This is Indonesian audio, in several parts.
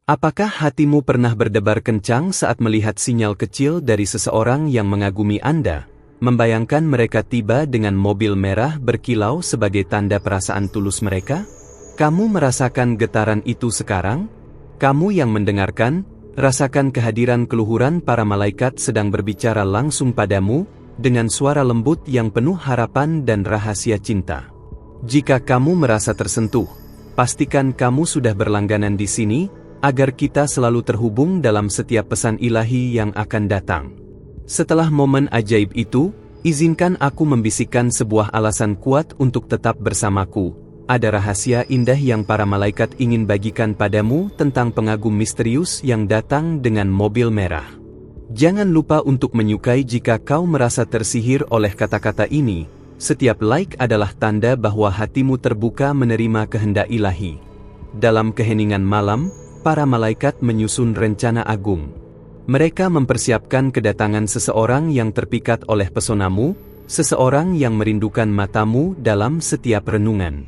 Apakah hatimu pernah berdebar kencang saat melihat sinyal kecil dari seseorang yang mengagumi Anda, membayangkan mereka tiba dengan mobil merah berkilau sebagai tanda perasaan tulus mereka? Kamu merasakan getaran itu sekarang? Kamu yang mendengarkan, rasakan kehadiran keluhuran para malaikat sedang berbicara langsung padamu, dengan suara lembut yang penuh harapan dan rahasia cinta. Jika kamu merasa tersentuh, pastikan kamu sudah berlangganan di sini, agar kita selalu terhubung dalam setiap pesan ilahi yang akan datang. Setelah momen ajaib itu, izinkan aku membisikkan sebuah alasan kuat untuk tetap bersamaku. Ada rahasia indah yang para malaikat ingin bagikan padamu tentang pengagum misterius yang datang dengan mobil merah. Jangan lupa untuk menyukai jika kau merasa tersihir oleh kata-kata ini. Setiap like adalah tanda bahwa hatimu terbuka menerima kehendak ilahi. Dalam keheningan malam, para malaikat menyusun rencana agung. Mereka mempersiapkan kedatangan seseorang yang terpikat oleh pesonamu, seseorang yang merindukan matamu dalam setiap renungan.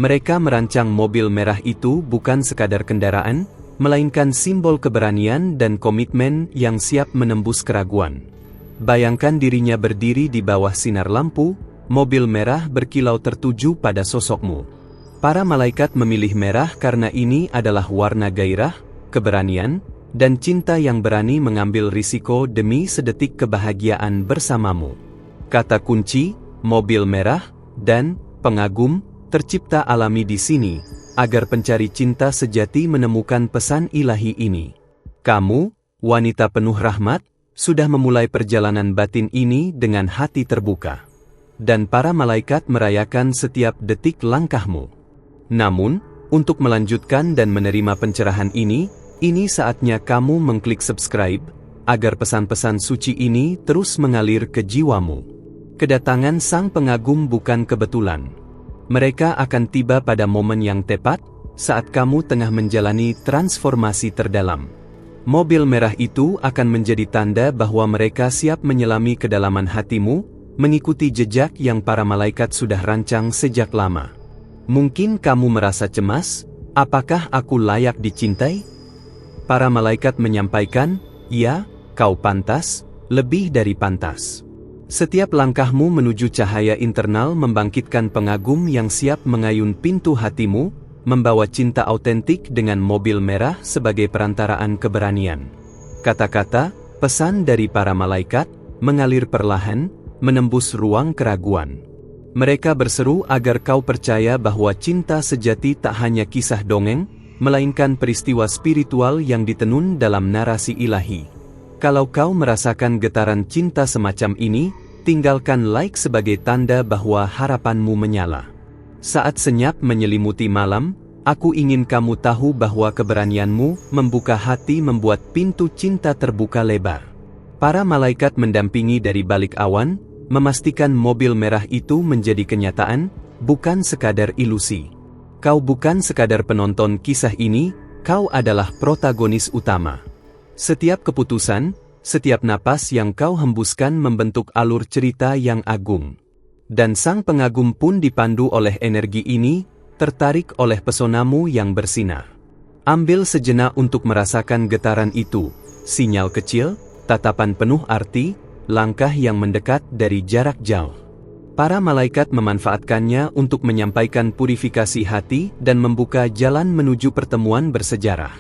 Mereka merancang mobil merah itu bukan sekadar kendaraan, melainkan simbol keberanian dan komitmen yang siap menembus keraguan. Bayangkan dirinya berdiri di bawah sinar lampu, mobil merah berkilau tertuju pada sosokmu. Para malaikat memilih merah karena ini adalah warna gairah, keberanian, dan cinta yang berani mengambil risiko demi sedetik kebahagiaan bersamamu. Kata kunci, mobil merah, dan pengagum, tercipta alami di sini, agar pencari cinta sejati menemukan pesan ilahi ini. Kamu, wanita penuh rahmat, sudah memulai perjalanan batin ini dengan hati terbuka. Dan para malaikat merayakan setiap detik langkahmu. Namun, untuk melanjutkan dan menerima pencerahan ini saatnya kamu mengklik subscribe, agar pesan-pesan suci ini terus mengalir ke jiwamu. Kedatangan sang pengagum bukan kebetulan. Mereka akan tiba pada momen yang tepat, saat kamu tengah menjalani transformasi terdalam. Mobil merah itu akan menjadi tanda bahwa mereka siap menyelami kedalaman hatimu, mengikuti jejak yang para malaikat sudah rancang sejak lama. Mungkin kamu merasa cemas, apakah aku layak dicintai? Para malaikat menyampaikan, ya, kau pantas, lebih dari pantas. Setiap langkahmu menuju cahaya internal membangkitkan pengagum yang siap mengayun pintu hatimu, membawa cinta autentik dengan mobil merah sebagai perantaraan keberanian. Kata-kata, pesan dari para malaikat, mengalir perlahan, menembus ruang keraguan. Mereka berseru agar kau percaya bahwa cinta sejati tak hanya kisah dongeng, melainkan peristiwa spiritual yang ditenun dalam narasi ilahi. Kalau kau merasakan getaran cinta semacam ini, tinggalkan like sebagai tanda bahwa harapanmu menyala. Saat senyap menyelimuti malam, aku ingin kamu tahu bahwa keberanianmu membuka hati membuat pintu cinta terbuka lebar. Para malaikat mendampingi dari balik awan, memastikan mobil merah itu menjadi kenyataan, bukan sekadar ilusi. Kau bukan sekadar penonton kisah ini, kau adalah protagonis utama. Setiap keputusan, setiap napas yang kau hembuskan membentuk alur cerita yang agung. Dan sang pengagum pun dipandu oleh energi ini, tertarik oleh pesonamu yang bersinar. Ambil sejenak untuk merasakan getaran itu, sinyal kecil, tatapan penuh arti, langkah yang mendekat dari jarak jauh. Para malaikat memanfaatkannya untuk menyampaikan purifikasi hati dan membuka jalan menuju pertemuan bersejarah.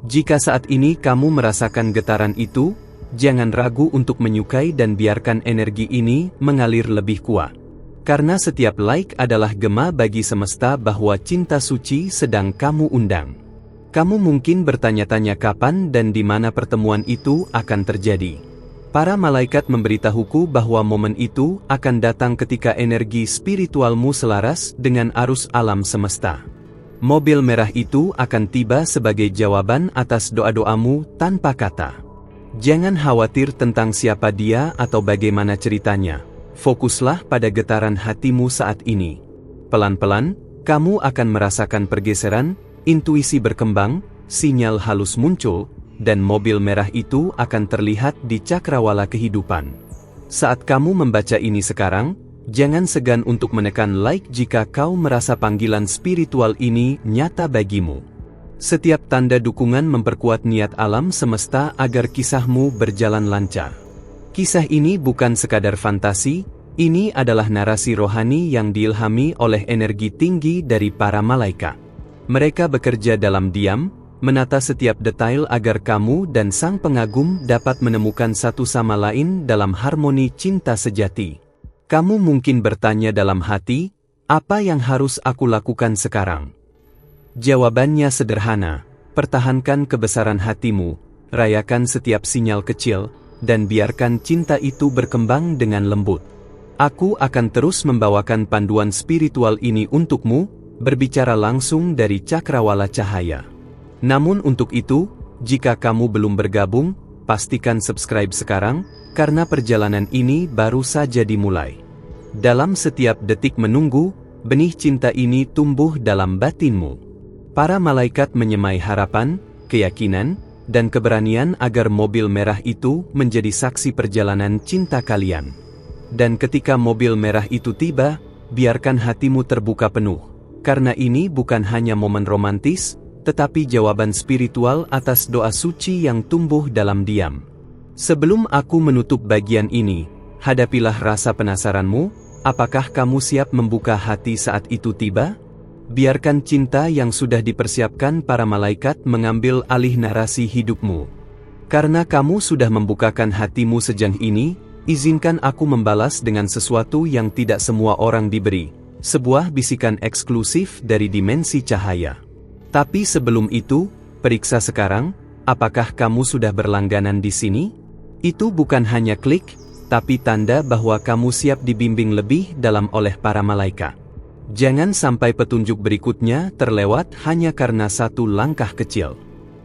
Jika saat ini kamu merasakan getaran itu, jangan ragu untuk menyukai dan biarkan energi ini mengalir lebih kuat. Karena setiap like adalah gema bagi semesta bahwa cinta suci sedang kamu undang. Kamu mungkin bertanya-tanya kapan dan di mana pertemuan itu akan terjadi. Para malaikat memberitahuku bahwa momen itu akan datang ketika energi spiritualmu selaras dengan arus alam semesta. Mobil merah itu akan tiba sebagai jawaban atas doa-doamu tanpa kata. Jangan khawatir tentang siapa dia atau bagaimana ceritanya. Fokuslah pada getaran hatimu saat ini. Pelan-pelan, kamu akan merasakan pergeseran, intuisi berkembang, sinyal halus muncul, dan mobil merah itu akan terlihat di cakrawala kehidupan. Saat kamu membaca ini sekarang, jangan segan untuk menekan like jika kau merasa panggilan spiritual ini nyata bagimu. Setiap tanda dukungan memperkuat niat alam semesta agar kisahmu berjalan lancar. Kisah ini bukan sekadar fantasi, ini adalah narasi rohani yang diilhami oleh energi tinggi dari para malaikat. Mereka bekerja dalam diam, menata setiap detail agar kamu dan sang pengagum dapat menemukan satu sama lain dalam harmoni cinta sejati. Kamu mungkin bertanya dalam hati, apa yang harus aku lakukan sekarang? Jawabannya sederhana, pertahankan kebesaran hatimu, rayakan setiap sinyal kecil, dan biarkan cinta itu berkembang dengan lembut. Aku akan terus membawakan panduan spiritual ini untukmu, berbicara langsung dari cakrawala cahaya. Namun untuk itu, jika kamu belum bergabung, pastikan subscribe sekarang, karena perjalanan ini baru saja dimulai. Dalam setiap detik menunggu, benih cinta ini tumbuh dalam batinmu. Para malaikat menyemai harapan, keyakinan, dan keberanian agar mobil merah itu menjadi saksi perjalanan cinta kalian. Dan ketika mobil merah itu tiba, biarkan hatimu terbuka penuh, karena ini bukan hanya momen romantis, tetapi jawaban spiritual atas doa suci yang tumbuh dalam diam. Sebelum aku menutup bagian ini, hadapilah rasa penasaranmu, apakah kamu siap membuka hati saat itu tiba? Biarkan cinta yang sudah dipersiapkan para malaikat mengambil alih narasi hidupmu. Karena kamu sudah membukakan hatimu sejauh ini, izinkan aku membalas dengan sesuatu yang tidak semua orang diberi, sebuah bisikan eksklusif dari dimensi cahaya. Tapi sebelum itu, periksa sekarang, apakah kamu sudah berlangganan di sini? Itu bukan hanya klik, tapi tanda bahwa kamu siap dibimbing lebih dalam oleh para malaikat. Jangan sampai petunjuk berikutnya terlewat hanya karena satu langkah kecil.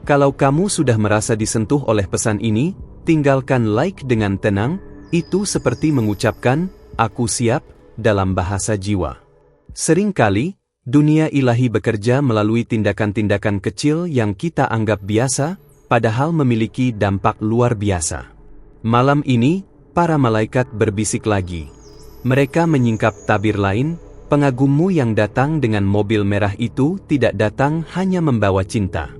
Kalau kamu sudah merasa disentuh oleh pesan ini, tinggalkan like dengan tenang, itu seperti mengucapkan, "Aku siap," dalam bahasa jiwa. Seringkali, dunia ilahi bekerja melalui tindakan-tindakan kecil yang kita anggap biasa, padahal memiliki dampak luar biasa. Malam ini, para malaikat berbisik lagi. Mereka menyingkap tabir lain, pengagummu yang datang dengan mobil merah itu tidak datang hanya membawa cinta.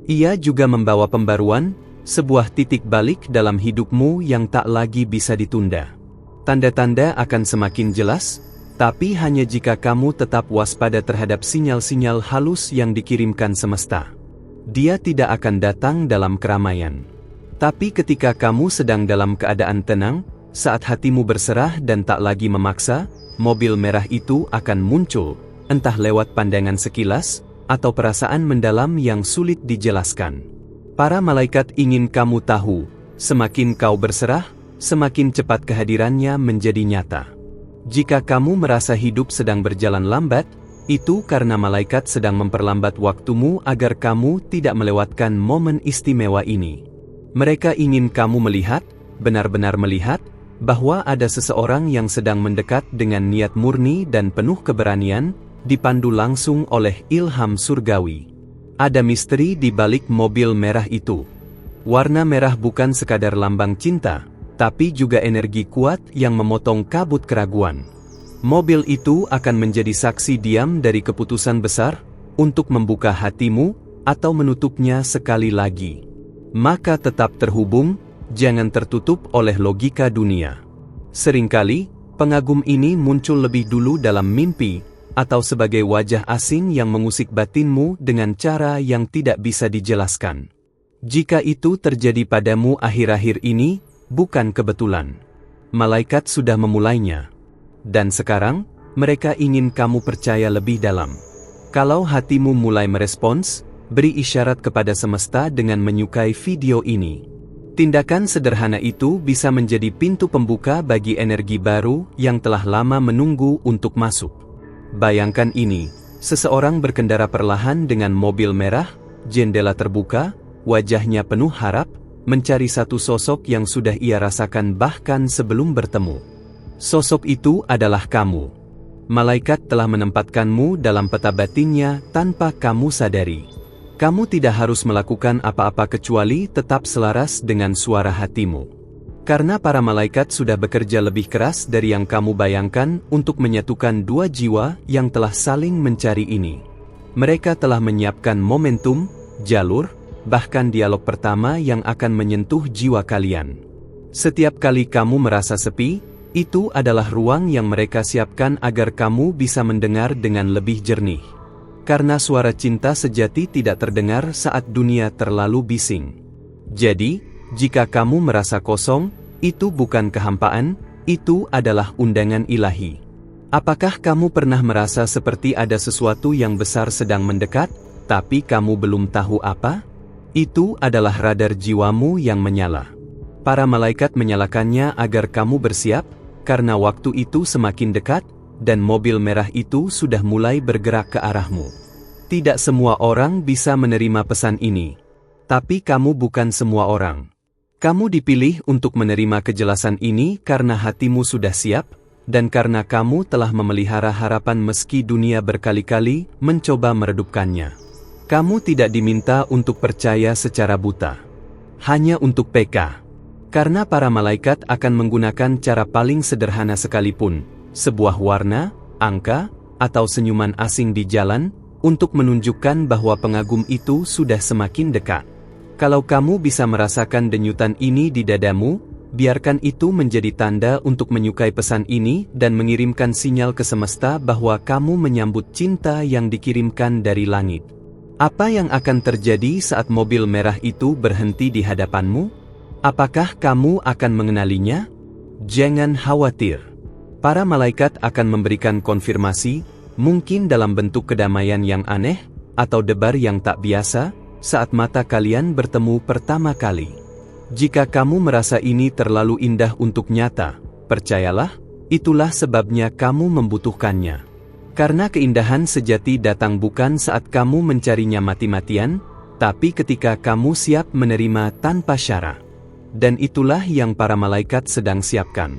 Ia juga membawa pembaruan, sebuah titik balik dalam hidupmu yang tak lagi bisa ditunda. Tanda-tanda akan semakin jelas, tapi hanya jika kamu tetap waspada terhadap sinyal-sinyal halus yang dikirimkan semesta. Dia tidak akan datang dalam keramaian. Tapi ketika kamu sedang dalam keadaan tenang, saat hatimu berserah dan tak lagi memaksa, mobil merah itu akan muncul, entah lewat pandangan sekilas, atau perasaan mendalam yang sulit dijelaskan. Para malaikat ingin kamu tahu, semakin kau berserah, semakin cepat kehadirannya menjadi nyata. Jika kamu merasa hidup sedang berjalan lambat, itu karena malaikat sedang memperlambat waktumu agar kamu tidak melewatkan momen istimewa ini. Mereka ingin kamu melihat, benar-benar melihat, bahwa ada seseorang yang sedang mendekat dengan niat murni dan penuh keberanian, dipandu langsung oleh ilham surgawi. Ada misteri di balik mobil merah itu. Warna merah bukan sekadar lambang cinta, tapi juga energi kuat yang memotong kabut keraguan. Mobil itu akan menjadi saksi diam dari keputusan besar, untuk membuka hatimu, atau menutupnya sekali lagi. Maka tetap terhubung, jangan tertutup oleh logika dunia. Seringkali, pengagum ini muncul lebih dulu dalam mimpi, atau sebagai wajah asing yang mengusik batinmu dengan cara yang tidak bisa dijelaskan. Jika itu terjadi padamu akhir-akhir ini, bukan kebetulan. Malaikat sudah memulainya. Dan sekarang, mereka ingin kamu percaya lebih dalam. Kalau hatimu mulai merespons, beri isyarat kepada semesta dengan menyukai video ini. Tindakan sederhana itu bisa menjadi pintu pembuka bagi energi baru yang telah lama menunggu untuk masuk. Bayangkan ini, seseorang berkendara perlahan dengan mobil merah, jendela terbuka, wajahnya penuh harap, mencari satu sosok yang sudah ia rasakan bahkan sebelum bertemu. Sosok itu adalah kamu. Malaikat telah menempatkanmu dalam peta batinnya tanpa kamu sadari. Kamu tidak harus melakukan apa-apa kecuali tetap selaras dengan suara hatimu. Karena para malaikat sudah bekerja lebih keras dari yang kamu bayangkan untuk menyatukan dua jiwa yang telah saling mencari ini. Mereka telah menyiapkan momentum, jalur, bahkan dialog pertama yang akan menyentuh jiwa kalian. Setiap kali kamu merasa sepi, itu adalah ruang yang mereka siapkan agar kamu bisa mendengar dengan lebih jernih. Karena suara cinta sejati tidak terdengar saat dunia terlalu bising. Jadi, jika kamu merasa kosong, itu bukan kehampaan, itu adalah undangan ilahi. Apakah kamu pernah merasa seperti ada sesuatu yang besar sedang mendekat, tapi kamu belum tahu apa? Itu adalah radar jiwamu yang menyala. Para malaikat menyalakannya agar kamu bersiap, karena waktu itu semakin dekat, dan mobil merah itu sudah mulai bergerak ke arahmu. Tidak semua orang bisa menerima pesan ini. Tapi kamu bukan semua orang. Kamu dipilih untuk menerima kejelasan ini karena hatimu sudah siap, dan karena kamu telah memelihara harapan meski dunia berkali-kali mencoba meredupkannya. Kamu tidak diminta untuk percaya secara buta. Hanya untuk PK. Karena para malaikat akan menggunakan cara paling sederhana sekalipun, sebuah warna, angka, atau senyuman asing di jalan, untuk menunjukkan bahwa pengagum itu sudah semakin dekat. Kalau kamu bisa merasakan denyutan ini di dadamu, biarkan itu menjadi tanda untuk menyukai pesan ini dan mengirimkan sinyal ke semesta bahwa kamu menyambut cinta yang dikirimkan dari langit. Apa yang akan terjadi saat mobil merah itu berhenti di hadapanmu? Apakah kamu akan mengenalinya? Jangan khawatir. Para malaikat akan memberikan konfirmasi, mungkin dalam bentuk kedamaian yang aneh, atau debar yang tak biasa, saat mata kalian bertemu pertama kali. Jika kamu merasa ini terlalu indah untuk nyata, percayalah, itulah sebabnya kamu membutuhkannya. Karena keindahan sejati datang bukan saat kamu mencarinya mati-matian, tapi ketika kamu siap menerima tanpa syarat. Dan itulah yang para malaikat sedang siapkan.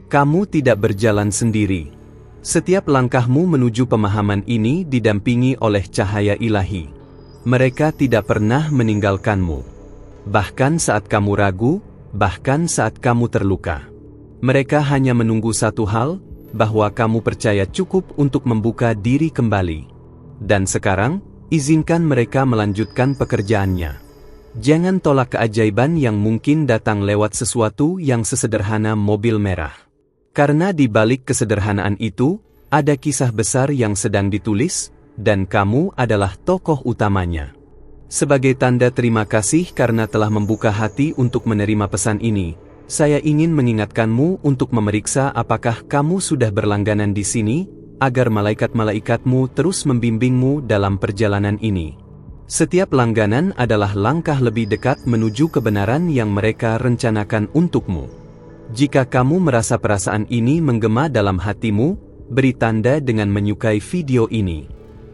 Kamu tidak berjalan sendiri. Setiap langkahmu menuju pemahaman ini didampingi oleh cahaya ilahi. Mereka tidak pernah meninggalkanmu. Bahkan saat kamu ragu, bahkan saat kamu terluka. Mereka hanya menunggu satu hal, bahwa kamu percaya cukup untuk membuka diri kembali. Dan sekarang, izinkan mereka melanjutkan pekerjaannya. Jangan tolak keajaiban yang mungkin datang lewat sesuatu yang sesederhana mobil merah. Karena di balik kesederhanaan itu, ada kisah besar yang sedang ditulis, dan kamu adalah tokoh utamanya. Sebagai tanda terima kasih karena telah membuka hati untuk menerima pesan ini, saya ingin mengingatkanmu untuk memeriksa apakah kamu sudah berlangganan di sini, agar malaikat-malaikatmu terus membimbingmu dalam perjalanan ini. Setiap langganan adalah langkah lebih dekat menuju kebenaran yang mereka rencanakan untukmu. Jika kamu merasa perasaan ini menggema dalam hatimu, beri tanda dengan menyukai video ini.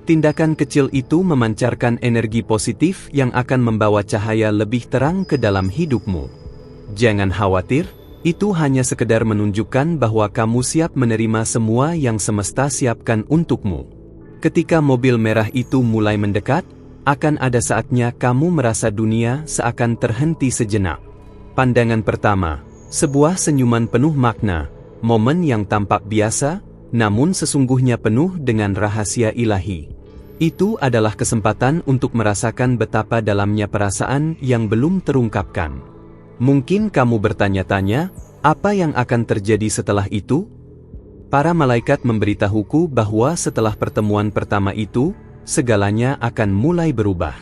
Tindakan kecil itu memancarkan energi positif yang akan membawa cahaya lebih terang ke dalam hidupmu. Jangan khawatir, itu hanya sekedar menunjukkan bahwa kamu siap menerima semua yang semesta siapkan untukmu. Ketika mobil merah itu mulai mendekat, akan ada saatnya kamu merasa dunia seakan terhenti sejenak. Pandangan pertama, sebuah senyuman penuh makna, momen yang tampak biasa, namun sesungguhnya penuh dengan rahasia ilahi. Itu adalah kesempatan untuk merasakan betapa dalamnya perasaan yang belum terungkapkan. Mungkin kamu bertanya-tanya, apa yang akan terjadi setelah itu? Para malaikat memberitahuku bahwa setelah pertemuan pertama itu, segalanya akan mulai berubah.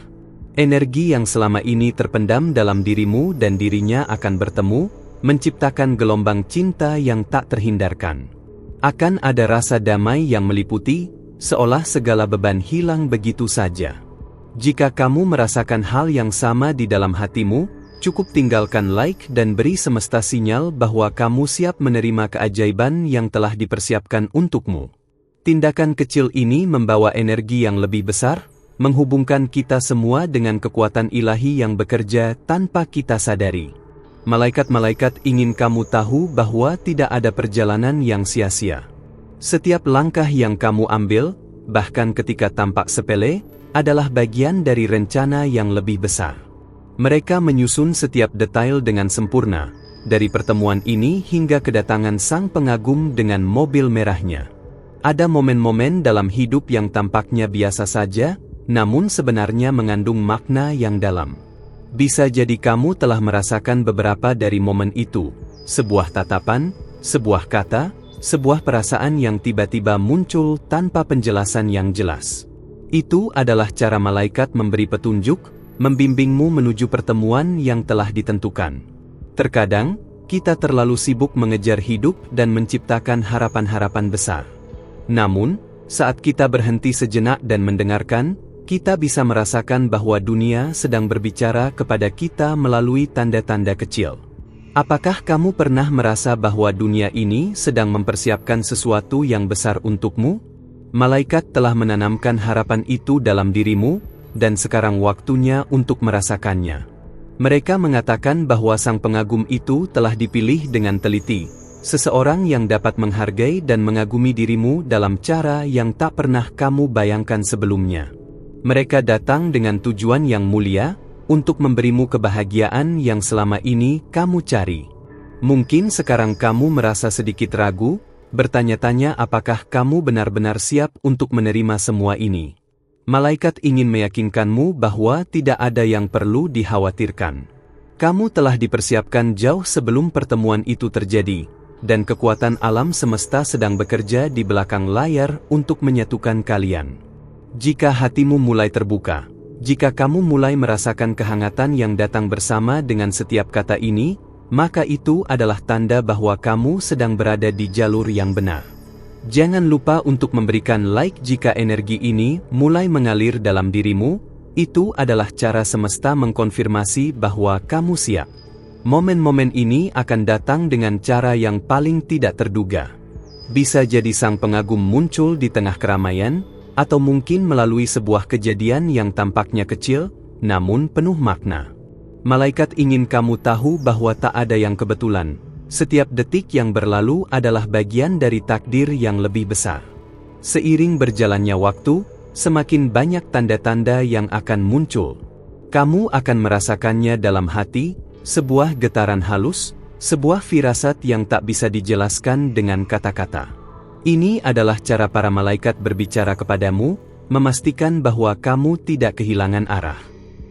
Energi yang selama ini terpendam dalam dirimu dan dirinya akan bertemu, menciptakan gelombang cinta yang tak terhindarkan. Akan ada rasa damai yang meliputi, seolah segala beban hilang begitu saja. Jika kamu merasakan hal yang sama di dalam hatimu, cukup tinggalkan like dan beri semesta sinyal bahwa kamu siap menerima keajaiban yang telah dipersiapkan untukmu. Tindakan kecil ini membawa energi yang lebih besar, menghubungkan kita semua dengan kekuatan ilahi yang bekerja tanpa kita sadari. Malaikat-malaikat ingin kamu tahu bahwa tidak ada perjalanan yang sia-sia. Setiap langkah yang kamu ambil, bahkan ketika tampak sepele, adalah bagian dari rencana yang lebih besar. Mereka menyusun setiap detail dengan sempurna, dari pertemuan ini hingga kedatangan sang pengagum dengan mobil merahnya. Ada momen-momen dalam hidup yang tampaknya biasa saja, namun sebenarnya mengandung makna yang dalam. Bisa jadi kamu telah merasakan beberapa dari momen itu, sebuah tatapan, sebuah kata, sebuah perasaan yang tiba-tiba muncul tanpa penjelasan yang jelas. Itu adalah cara malaikat memberi petunjuk, membimbingmu menuju pertemuan yang telah ditentukan. Terkadang, kita terlalu sibuk mengejar hidup dan menciptakan harapan-harapan besar. Namun, saat kita berhenti sejenak dan mendengarkan, kita bisa merasakan bahwa dunia sedang berbicara kepada kita melalui tanda-tanda kecil. Apakah kamu pernah merasa bahwa dunia ini sedang mempersiapkan sesuatu yang besar untukmu? Malaikat telah menanamkan harapan itu dalam dirimu, dan sekarang waktunya untuk merasakannya. Mereka mengatakan bahwa sang pengagum itu telah dipilih dengan teliti, seseorang yang dapat menghargai dan mengagumi dirimu dalam cara yang tak pernah kamu bayangkan sebelumnya. Mereka datang dengan tujuan yang mulia, untuk memberimu kebahagiaan yang selama ini kamu cari. Mungkin sekarang kamu merasa sedikit ragu, bertanya-tanya apakah kamu benar-benar siap untuk menerima semua ini. Malaikat ingin meyakinkanmu bahwa tidak ada yang perlu dikhawatirkan. Kamu telah dipersiapkan jauh sebelum pertemuan itu terjadi, dan kekuatan alam semesta sedang bekerja di belakang layar untuk menyatukan kalian. Jika hatimu mulai terbuka, jika kamu mulai merasakan kehangatan yang datang bersama dengan setiap kata ini, maka itu adalah tanda bahwa kamu sedang berada di jalur yang benar. Jangan lupa untuk memberikan like jika energi ini mulai mengalir dalam dirimu, itu adalah cara semesta mengkonfirmasi bahwa kamu siap. Momen-momen ini akan datang dengan cara yang paling tidak terduga. Bisa jadi sang pengagum muncul di tengah keramaian, atau mungkin melalui sebuah kejadian yang tampaknya kecil, namun penuh makna. Malaikat ingin kamu tahu bahwa tak ada yang kebetulan. Setiap detik yang berlalu adalah bagian dari takdir yang lebih besar. Seiring berjalannya waktu, semakin banyak tanda-tanda yang akan muncul. Kamu akan merasakannya dalam hati, sebuah getaran halus, sebuah firasat yang tak bisa dijelaskan dengan kata-kata. Ini adalah cara para malaikat berbicara kepadamu, memastikan bahwa kamu tidak kehilangan arah.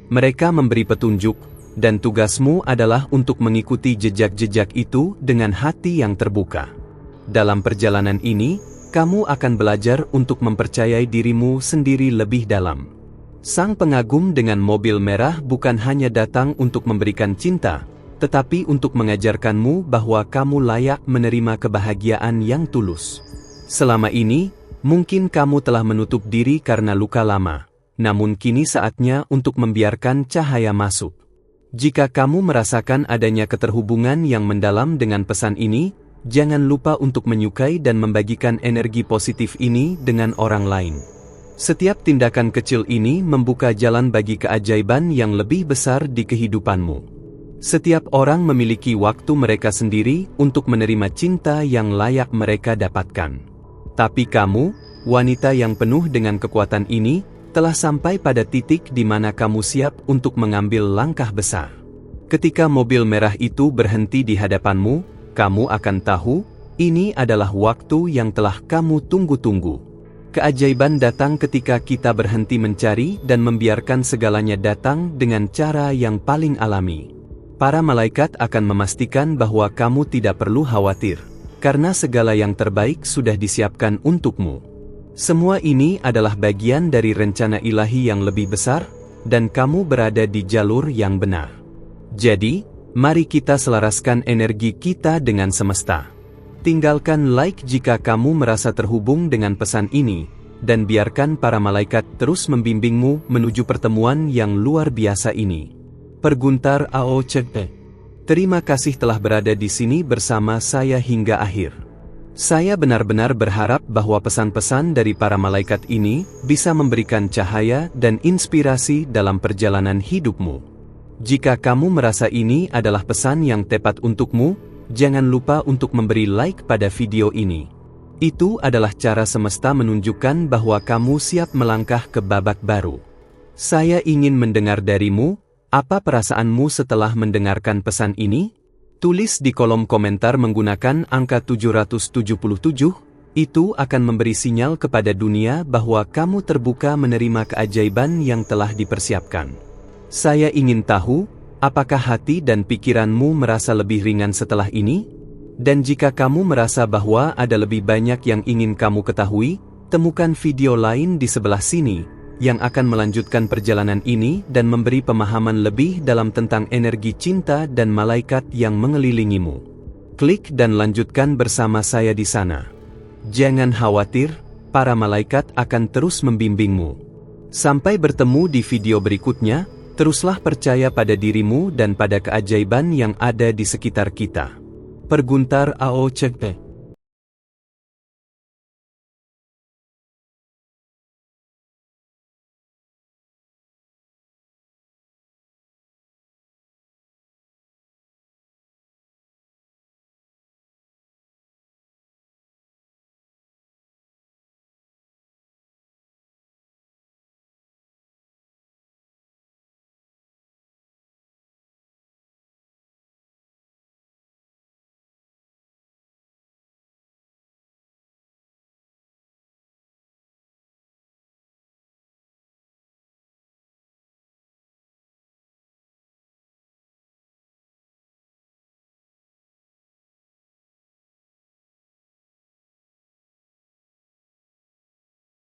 Mereka memberi petunjuk, dan tugasmu adalah untuk mengikuti jejak-jejak itu dengan hati yang terbuka. Dalam perjalanan ini, kamu akan belajar untuk mempercayai dirimu sendiri lebih dalam. Sang pengagum dengan mobil merah bukan hanya datang untuk memberikan cinta, tetapi untuk mengajarkanmu bahwa kamu layak menerima kebahagiaan yang tulus. Selama ini, mungkin kamu telah menutup diri karena luka lama, namun kini saatnya untuk membiarkan cahaya masuk. Jika kamu merasakan adanya keterhubungan yang mendalam dengan pesan ini, jangan lupa untuk menyukai dan membagikan energi positif ini dengan orang lain. Setiap tindakan kecil ini membuka jalan bagi keajaiban yang lebih besar di kehidupanmu. Setiap orang memiliki waktu mereka sendiri untuk menerima cinta yang layak mereka dapatkan. Tapi kamu, wanita yang penuh dengan kekuatan ini, telah sampai pada titik di mana kamu siap untuk mengambil langkah besar. Ketika mobil merah itu berhenti di hadapanmu, kamu akan tahu, ini adalah waktu yang telah kamu tunggu-tunggu. Keajaiban datang ketika kita berhenti mencari dan membiarkan segalanya datang dengan cara yang paling alami. Para malaikat akan memastikan bahwa kamu tidak perlu khawatir, karena segala yang terbaik sudah disiapkan untukmu. Semua ini adalah bagian dari rencana ilahi yang lebih besar, dan kamu berada di jalur yang benar. Jadi, mari kita selaraskan energi kita dengan semesta. Tinggalkan like jika kamu merasa terhubung dengan pesan ini, dan biarkan para malaikat terus membimbingmu menuju pertemuan yang luar biasa ini. Perguntar AOCP. Terima kasih telah berada di sini bersama saya hingga akhir. Saya benar-benar berharap bahwa pesan-pesan dari para malaikat ini bisa memberikan cahaya dan inspirasi dalam perjalanan hidupmu. Jika kamu merasa ini adalah pesan yang tepat untukmu, jangan lupa untuk memberi like pada video ini. Itu adalah cara semesta menunjukkan bahwa kamu siap melangkah ke babak baru. Saya ingin mendengar darimu, apa perasaanmu setelah mendengarkan pesan ini? Tulis di kolom komentar menggunakan angka 777, Itu akan memberi sinyal kepada dunia bahwa kamu terbuka menerima keajaiban yang telah dipersiapkan. Saya ingin tahu, apakah hati dan pikiranmu merasa lebih ringan setelah ini? Dan jika kamu merasa bahwa ada lebih banyak yang ingin kamu ketahui, temukan video lain di sebelah sini, yang akan melanjutkan perjalanan ini dan memberi pemahaman lebih dalam tentang energi cinta dan malaikat yang mengelilingimu. Klik dan lanjutkan bersama saya di sana. Jangan khawatir, para malaikat akan terus membimbingmu. Sampai bertemu di video berikutnya, teruslah percaya pada dirimu dan pada keajaiban yang ada di sekitar kita. Perguntar AO Cekpe.